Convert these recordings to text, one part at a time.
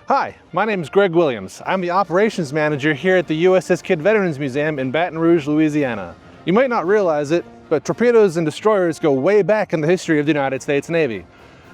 Hi, my name is Greg Williams. I'm the operations manager here at the USS KIDD Veterans Museum in Baton Rouge, Louisiana. You might not realize it, but torpedoes and destroyers go way back in the history of the United States Navy.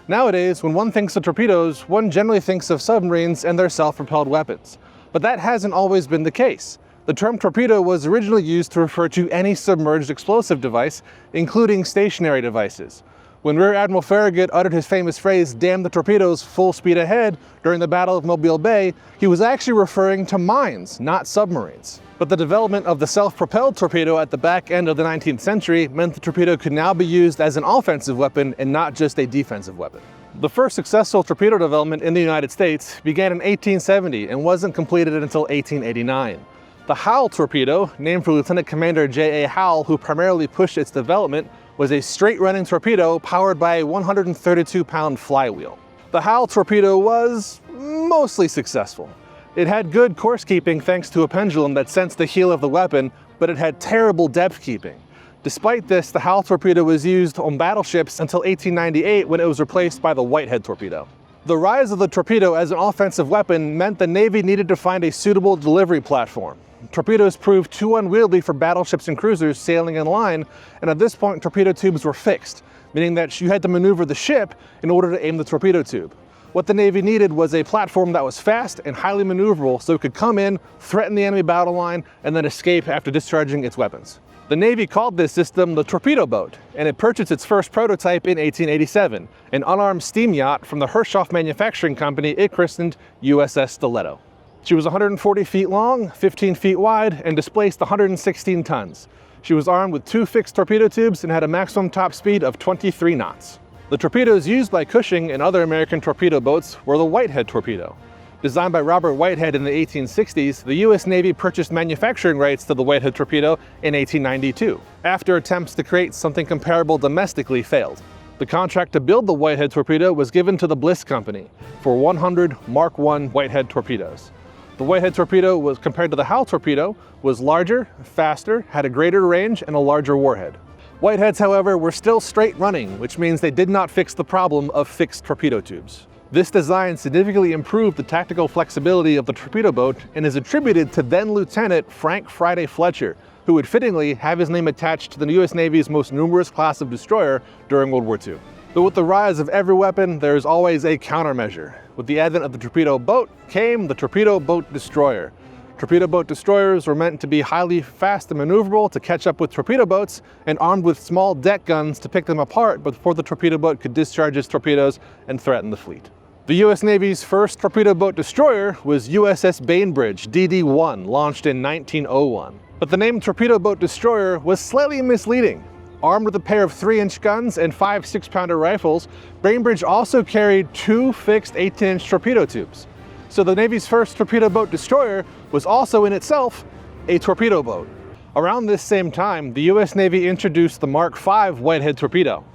Nowadays, when one thinks of torpedoes, one generally thinks of submarines and their self-propelled weapons. But that hasn't always been the case. The term torpedo was originally used to refer to any submerged explosive device, including stationary devices. When Rear Admiral Farragut uttered his famous phrase, "Damn the torpedoes, full speed ahead," during the Battle of Mobile Bay, he was actually referring to mines, not submarines. But the development of the self-propelled torpedo at the back end of the 19th century meant the torpedo could now be used as an offensive weapon and not just a defensive weapon. The first successful torpedo development in the United States began in 1870 and wasn't completed until 1889. The Howell torpedo, named for Lieutenant Commander J.A. Howell, who primarily pushed its development, was a straight-running torpedo powered by a 132-pound flywheel. The Howell torpedo was mostly successful. It had good course keeping thanks to a pendulum that sensed the heel of the weapon, but it had terrible depth keeping. Despite this, the Howell torpedo was used on battleships until 1898 when it was replaced by the Whitehead torpedo. The rise of the torpedo as an offensive weapon meant the Navy needed to find a suitable delivery platform. Torpedoes proved too unwieldy for battleships and cruisers sailing in line, and at this point torpedo tubes were fixed, meaning that you had to maneuver the ship in order to aim the torpedo tube. What the Navy needed was a platform that was fast and highly maneuverable so it could come in, threaten the enemy battle line, and then escape after discharging its weapons. The Navy called this system the torpedo boat, and it purchased its first prototype in 1887, an unarmed steam yacht from the Hershoff Manufacturing Company it christened USS Stiletto. She was 140 feet long, 15 feet wide, and displaced 116 tons. She was armed with 2 fixed torpedo tubes and had a maximum top speed of 23 knots. The torpedoes used by Cushing and other American torpedo boats were the Whitehead torpedo. Designed by Robert Whitehead in the 1860s, the U.S. Navy purchased manufacturing rights to the Whitehead torpedo in 1892, after attempts to create something comparable domestically failed. The contract to build the Whitehead torpedo was given to the Bliss Company for 100 Mark I Whitehead torpedoes. The Whitehead torpedo, was compared to the Howell torpedo, was larger, faster, had a greater range, and a larger warhead. Whiteheads, however, were still straight running, which means they did not fix the problem of fixed torpedo tubes. This design significantly improved the tactical flexibility of the torpedo boat and is attributed to then Lieutenant Frank Friday Fletcher, who would fittingly have his name attached to the U.S. Navy's most numerous class of destroyer during World War II. But with the rise of every weapon, there is always a countermeasure. With the advent of the torpedo boat came the torpedo boat destroyer. Torpedo boat destroyers were meant to be highly fast and maneuverable to catch up with torpedo boats and armed with small deck guns to pick them apart before the torpedo boat could discharge its torpedoes and threaten the fleet. The U.S. Navy's first torpedo boat destroyer was USS Bainbridge DD-1, launched in 1901. But the name torpedo boat destroyer was slightly misleading. Armed with a pair of 3-inch guns and 5 6-pounder rifles, Bainbridge also carried 2 fixed 18-inch torpedo tubes. So the Navy's first torpedo boat destroyer was also in itself a torpedo boat. Around this same time, the U.S. Navy introduced the Mark V Whitehead torpedo.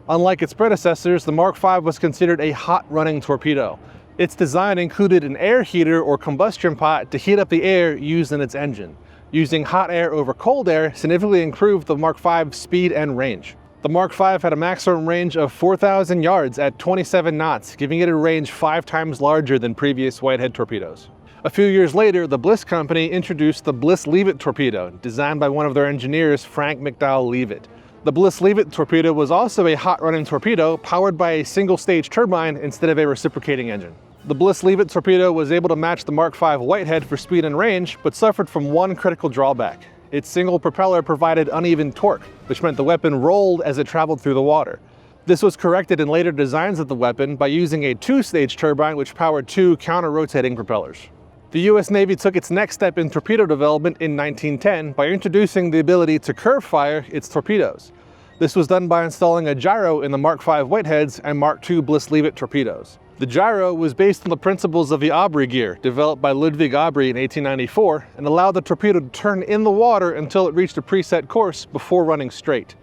Unlike its predecessors, the Mark V was considered a hot-running torpedo. Its design included an air heater or combustion pot to heat up the air used in its engine. Using hot air over cold air significantly improved the Mark V's speed and range. The Mark V had a maximum range of 4,000 yards at 27 knots, giving it a range 5 times larger than previous Whitehead torpedoes. A few years later, the Bliss Company introduced the Bliss Leavitt torpedo, designed by one of their engineers, Frank McDowell Leavitt. The Bliss Leavitt torpedo was also a hot-running torpedo powered by a single-stage turbine instead of a reciprocating engine. The Bliss Leavitt torpedo was able to match the Mark V Whitehead for speed and range, but suffered from one critical drawback. Its single propeller provided uneven torque, which meant the weapon rolled as it traveled through the water. This was corrected in later designs of the weapon by using a 2-stage turbine which powered 2 counter-rotating propellers. The U.S. Navy took its next step in torpedo development in 1910 by introducing the ability to curve fire its torpedoes. This was done by installing a gyro in the Mark V Whiteheads and Mark II Bliss Leavitt torpedoes. The gyro was based on the principles of the Aubrey gear, developed by Ludwig Aubrey in 1894, and allowed the torpedo to turn in the water until it reached a preset course before running straight.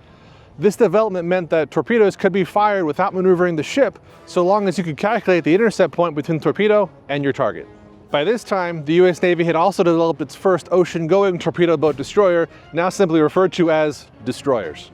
This development meant that torpedoes could be fired without maneuvering the ship, so long as you could calculate the intercept point between the torpedo and your target. By this time, the U.S. Navy had also developed its first ocean-going torpedo boat destroyer, now simply referred to as destroyers.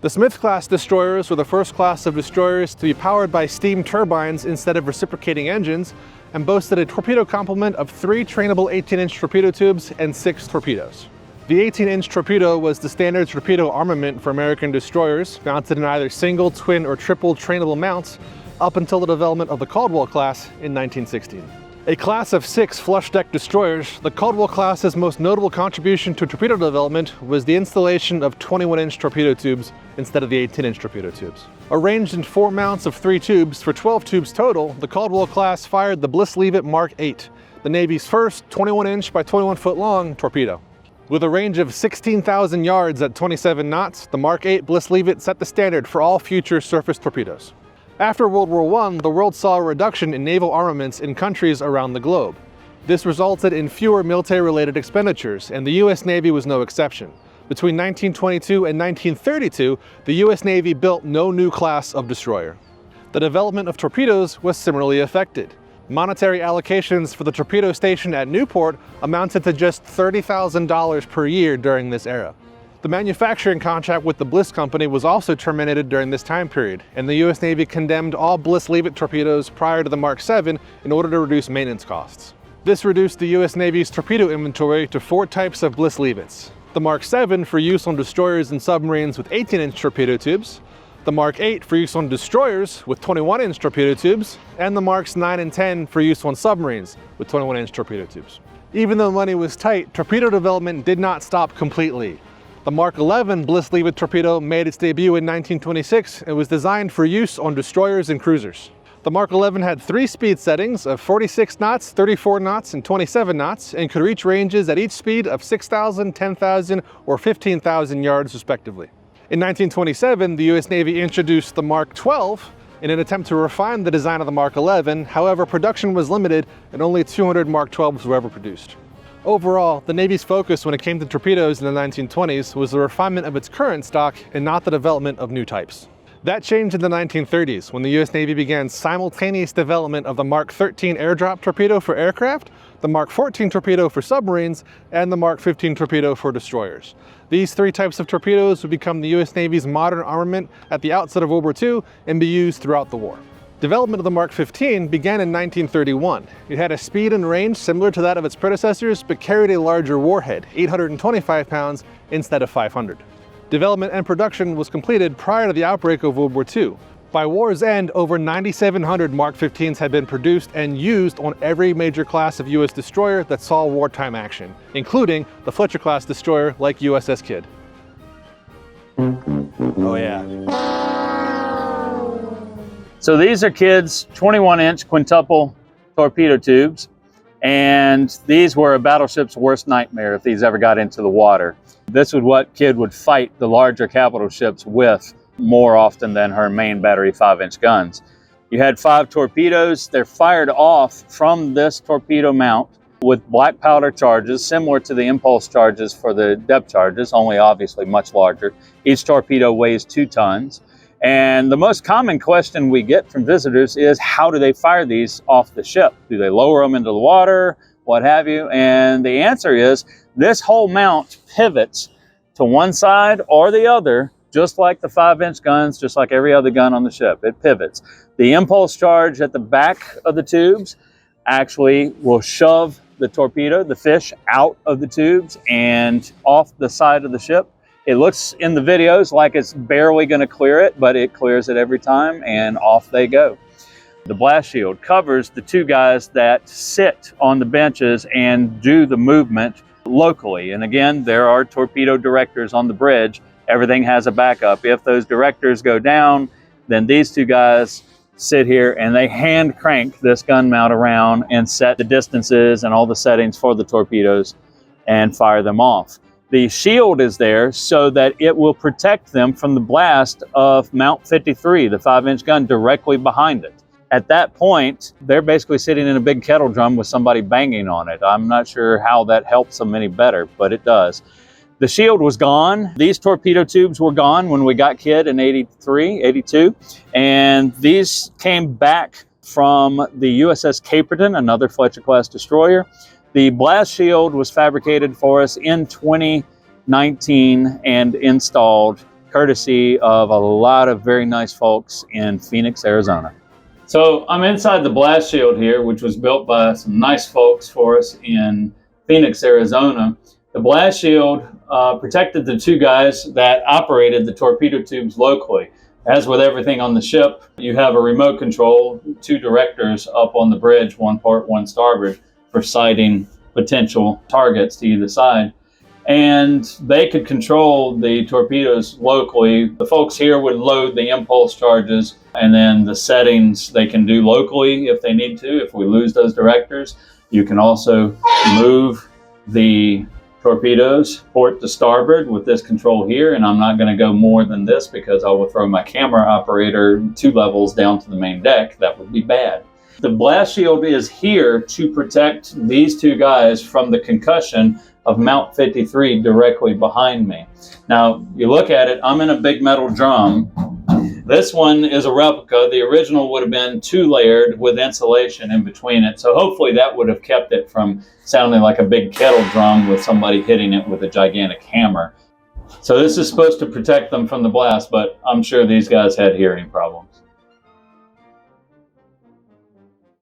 The Smith-class destroyers were the first class of destroyers to be powered by steam turbines instead of reciprocating engines, and boasted a torpedo complement of 3 trainable 18-inch torpedo tubes and 6 torpedoes. The 18-inch torpedo was the standard torpedo armament for American destroyers, mounted in either single, twin, or triple trainable mounts up until the development of the Caldwell class in 1916. A class of 6 flush-deck destroyers, the Caldwell class's most notable contribution to torpedo development was the installation of 21-inch torpedo tubes instead of the 18-inch torpedo tubes. Arranged in 4 mounts of 3 tubes for 12 tubes total, the Caldwell class fired the Bliss-Leavitt Mark 8, the Navy's first 21-inch by 21-foot long torpedo. With a range of 16,000 yards at 27 knots, the Mark 8 Bliss-Leavitt set the standard for all future surface torpedoes. After World War I, the world saw a reduction in naval armaments in countries around the globe. This resulted in fewer military-related expenditures, and the U.S. Navy was no exception. Between 1922 and 1932, the U.S. Navy built no new class of destroyer. The development of torpedoes was similarly affected. Monetary allocations for the torpedo station at Newport amounted to just $30,000 per year during this era. The manufacturing contract with the Bliss Company was also terminated during this time period, and the U.S. Navy condemned all Bliss-Leavitt torpedoes prior to the Mark 7 in order to reduce maintenance costs. This reduced the U.S. Navy's torpedo inventory to 4 types of Bliss-Leavitts: the Mark 7 for use on destroyers and submarines with 18-inch torpedo tubes, the Mark 8 for use on destroyers with 21-inch torpedo tubes, and the Marks 9 and 10 for use on submarines with 21-inch torpedo tubes. Even though money was tight, torpedo development did not stop completely. The Mark 11 Bliss-Leavitt torpedo made its debut in 1926 and was designed for use on destroyers and cruisers. The Mark 11 had 3 speed settings of 46 knots, 34 knots, and 27 knots, and could reach ranges at each speed of 6,000, 10,000, or 15,000 yards respectively. In 1927, the U.S. Navy introduced the Mark 12 in an attempt to refine the design of the Mark 11. However, production was limited and only 200 Mark 12s were ever produced. Overall, the Navy's focus when it came to torpedoes in the 1920s was the refinement of its current stock and not the development of new types. That changed in the 1930s when the U.S. Navy began simultaneous development of the Mark 13 airdrop torpedo for aircraft, the Mark 14 torpedo for submarines, and the Mark 15 torpedo for destroyers. These 3 types of torpedoes would become the U.S. Navy's modern armament at the outset of World War II and be used throughout the war. Development of the Mark 15 began in 1931. It had a speed and range similar to that of its predecessors, but carried a larger warhead, 825 pounds instead of 500. Development and production was completed prior to the outbreak of World War II. By war's end, over 9,700 Mark 15s had been produced and used on every major class of U.S. destroyer that saw wartime action, including the Fletcher-class destroyer like USS Kidd. Oh yeah. So these are Kidd's 21-inch quintuple torpedo tubes, and these were a battleship's worst nightmare if these ever got into the water. This was what Kidd would fight the larger capital ships with more often than her main battery 5-inch guns. You had 5 torpedoes. They're fired off from this torpedo mount with black powder charges, similar to the impulse charges for the depth charges, only obviously much larger. Each torpedo weighs 2 tons. And the most common question we get from visitors is, how do they fire these off the ship? Do they lower them into the water, what have you? And the answer is, this whole mount pivots to one side or the other, just like the 5-inch guns, just like every other gun on the ship. It pivots. The impulse charge at the back of the tubes actually will shove the torpedo, the fish, out of the tubes and off the side of the ship. It looks in the videos like it's barely going to clear it, but it clears it every time, and off they go. The blast shield covers the 2 guys that sit on the benches and do the movement locally. And again, there are torpedo directors on the bridge. Everything has a backup. If those directors go down, then these 2 guys sit here and they hand crank this gun mount around and set the distances and all the settings for the torpedoes and fire them off. The shield is there so that it will protect them from the blast of Mount 53, the 5-inch gun directly behind it. At that point, they're basically sitting in a big kettle drum with somebody banging on it. I'm not sure how that helps them any better, but it does. The shield was gone. These torpedo tubes were gone when we got Kidd in 83, 82, and these came back from the USS Caperton, another Fletcher-class destroyer. The blast shield was fabricated for us in 2019 and installed courtesy of a lot of very nice folks in Phoenix, Arizona. So I'm inside the blast shield here, which was built by some nice folks for us in Phoenix, Arizona. The blast shield protected the two guys that operated the torpedo tubes locally. As with everything on the ship, you have a remote control, two directors up on the bridge, one port, one starboard, for sighting potential targets to either side. And they could control the torpedoes locally. The folks here would load the impulse charges, and then the settings they can do locally if they need to. If we lose those directors, you can also move the torpedoes port to starboard with this control here, and I'm not going to go more than this because I will throw my camera operator 2 levels down to the main deck. That would be bad. The blast shield is here to protect these two guys from the concussion of Mount 53 directly behind me. Now, you look at it, I'm in a big metal drum. This one is a replica. The original would have been 2-layered with insulation in between it. So hopefully that would have kept it from sounding like a big kettle drum with somebody hitting it with a gigantic hammer. So this is supposed to protect them from the blast, but I'm sure these guys had hearing problems.